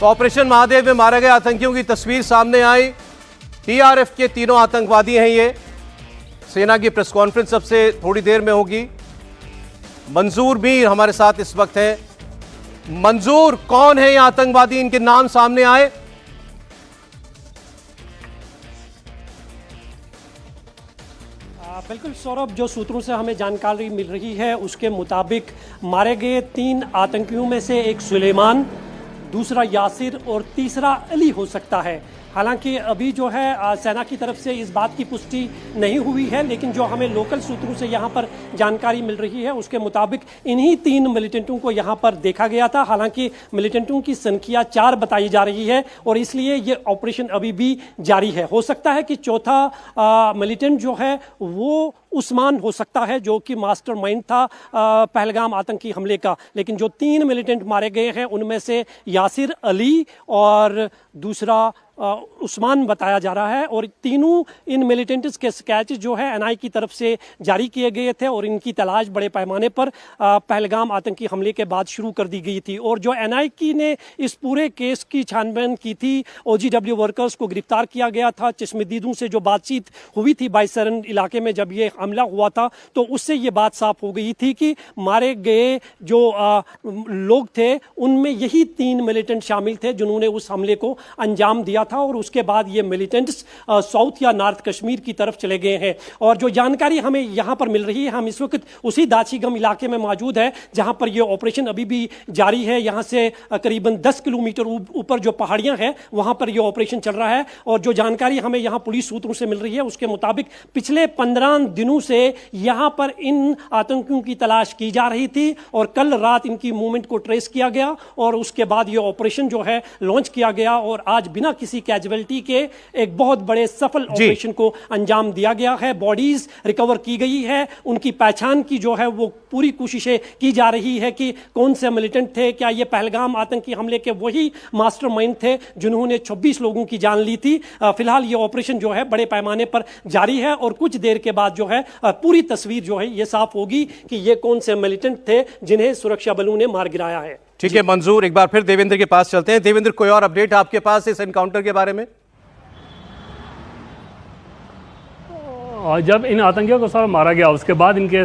तो ऑपरेशन महादेव में मारे गए आतंकियों की तस्वीर सामने आई। टीआरएफ के तीनों आतंकवादी हैं ये। सेना की प्रेस कॉन्फ्रेंस सबसे थोड़ी देर में होगी। मंजूर भी हमारे साथ इस वक्त है। मंजूर, कौन है ये आतंकवादी, इनके नाम सामने आए? बिल्कुल सौरभ, जो सूत्रों से हमें जानकारी मिल रही है उसके मुताबिक मारे गए 3 आतंकियों में से एक सुलेमान, दूसरा यासिर और तीसरा अली हो सकता है। हालांकि अभी जो है सेना की तरफ से इस बात की पुष्टि नहीं हुई है, लेकिन जो हमें लोकल सूत्रों से यहाँ पर जानकारी मिल रही है उसके मुताबिक इन्हीं 3 मिलिटेंटों को यहाँ पर देखा गया था। हालांकि मिलिटेंटों की संख्या 4 बताई जा रही है और इसलिए ये ऑपरेशन अभी भी जारी है। हो सकता है कि चौथा मिलिटेंट जो है वो उस्मान हो सकता है, जो कि मास्टरमाइंड था पहलगाम आतंकी हमले का। लेकिन जो 3 मिलिटेंट मारे गए हैं उनमें से यासिर, अली और दूसरा उस्मान बताया जा रहा है। और तीनों इन मिलिटेंट्स के स्केच जो है एनआई की तरफ से जारी किए गए थे और इनकी तलाश बड़े पैमाने पर पहलगाम आतंकी हमले के बाद शुरू कर दी गई थी। और जो एनआई की ने इस पूरे केस की छानबीन की थी, ओजीडब्ल्यू वर्कर्स को गिरफ्तार किया गया था। चश्मदीदों से जो बातचीत हुई थी बाईसरन इलाके में जब ये हमला हुआ था, तो उससे ये बात साफ हो गई थी कि मारे गए जो लोग थे उनमें यही 3 मिलिटेंट शामिल थे जिन्होंने उस हमले को अंजाम दिया था। और उसके बाद ये मिलिटेंट्स साउथ या नॉर्थ कश्मीर की तरफ चले गए हैं। और जो जानकारी हमें यहां पर मिल रही है, हम इस वक्त उसी दाचीगम इलाके में मौजूद है जहां पर ये ऑपरेशन अभी भी जारी है। यहां से करीबन 10 किलोमीटर ऊपर जो पहाड़ियां हैं वहां पर ये ऑपरेशन चल रहा है। और जो जानकारी हमें यहां पुलिस सूत्रों से मिल रही है उसके मुताबिक पिछले 15 दिनों से यहां पर इन आतंकियों की तलाश की जा रही थी और कल रात इनकी मूवमेंट को ट्रेस किया गया और उसके बाद ये ऑपरेशन जो है लॉन्च किया गया और आज बिना किसी कैजुअलिटी के एक बहुत बड़े सफल ऑपरेशन को अंजाम दिया गया है। बॉडीज रिकवर की गई है, उनकी पहचान की जो है वो पूरी कोशिशें की जा रही है कि कौन से मिलिटेंट थे, क्या ये पहलगाम आतंकी हमले के वही मास्टरमाइंड थे जिन्होंने 26 लोगों की जान ली थी। फिलहाल ये ऑपरेशन जो है बड़े पैमाने पर जारी है और कुछ देर के बाद जो है पूरी तस्वीर जो है ये साफ होगी कि ये कौन से मिलिटेंट थे जिन्हें सुरक्षा बलों ने मार गिराया है। ठीक है मंजूर, एक बार फिर देवेंद्र के पास चलते हैं। देवेंद्र, कोई और अपडेट आपके पास इस एनकाउंटर के बारे में? और जब इन आतंकियों को सारा मारा गया उसके बाद इनके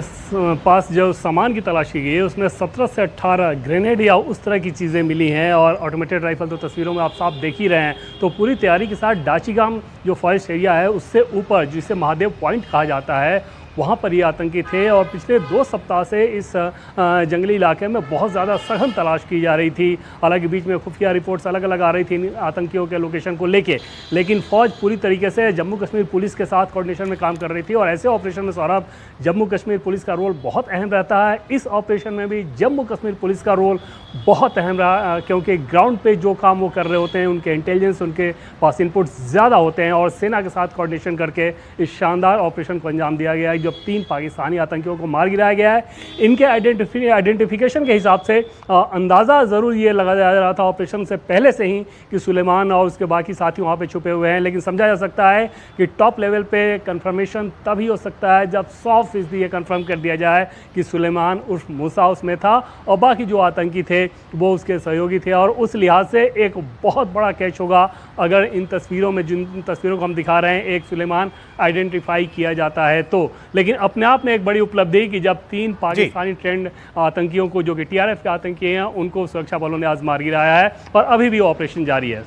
पास जो सामान की तलाश की गई है उसमें 17 से 18 ग्रेनेड या उस तरह की चीज़ें मिली हैं और ऑटोमेटेड राइफल तो तस्वीरों में आप साफ देख ही रहे हैं। तो पूरी तैयारी के साथ दाचीगम जो फॉरेस्ट एरिया है उससे ऊपर, जिसे महादेव पॉइंट कहा जाता है, वहाँ पर ये आतंकी थे और पिछले 2 सप्ताह से इस जंगली इलाके में बहुत ज़्यादा सघन तलाश की जा रही थी। हालांकि बीच में खुफिया रिपोर्ट्स अलग अलग आ रही थी इन आतंकियों के लोकेशन को लेके, लेकिन फ़ौज पूरी तरीके से जम्मू कश्मीर पुलिस के साथ कोऑर्डिनेशन में काम कर रही थी। और ऐसे ऑपरेशन में सौरभ, जम्मू कश्मीर पुलिस का रोल बहुत अहम रहता है। इस ऑपरेशन में भी जम्मू कश्मीर पुलिस का रोल बहुत अहम रहा, क्योंकि ग्राउंड पे जो काम वो कर रहे होते हैं उनके इंटेलिजेंस, उनके पास इनपुट्स ज़्यादा होते हैं और सेना के साथ कोऑर्डिनेशन करके इस शानदार ऑपरेशन को अंजाम दिया गया है जब 3 पाकिस्तानी आतंकियों को मार गिराया गया है। इनके आइडेंटिफिकेशन के हिसाब से अंदाज़ा ज़रूर ये लगाया जा रहा था ऑपरेशन से पहले से ही कि सुलेमान और उसके बाकी साथी वहाँ पे छुपे हुए हैं, लेकिन समझा जा सकता है कि टॉप लेवल पे कंफर्मेशन तभी हो सकता है जब 100% ये कंफर्म कर दिया जाए कि सुलेमान उर्फ मूसा उसमें था और बाकी जो आतंकी थे वो उसके सहयोगी थे। और उस लिहाज से एक बहुत बड़ा कैच होगा अगर इन तस्वीरों में, जिन तस्वीरों को हम दिखा रहे हैं, एक सुलेमान आइडेंटिफाई किया जाता है तो। लेकिन अपने आप में एक बड़ी उपलब्धि कि जब 3 पाकिस्तानी ट्रेंड आतंकियों को, जो कि टीआरएफ के आतंकी हैं, उनको सुरक्षा बलों ने आज मार गिराया है और अभी भी ऑपरेशन जारी है।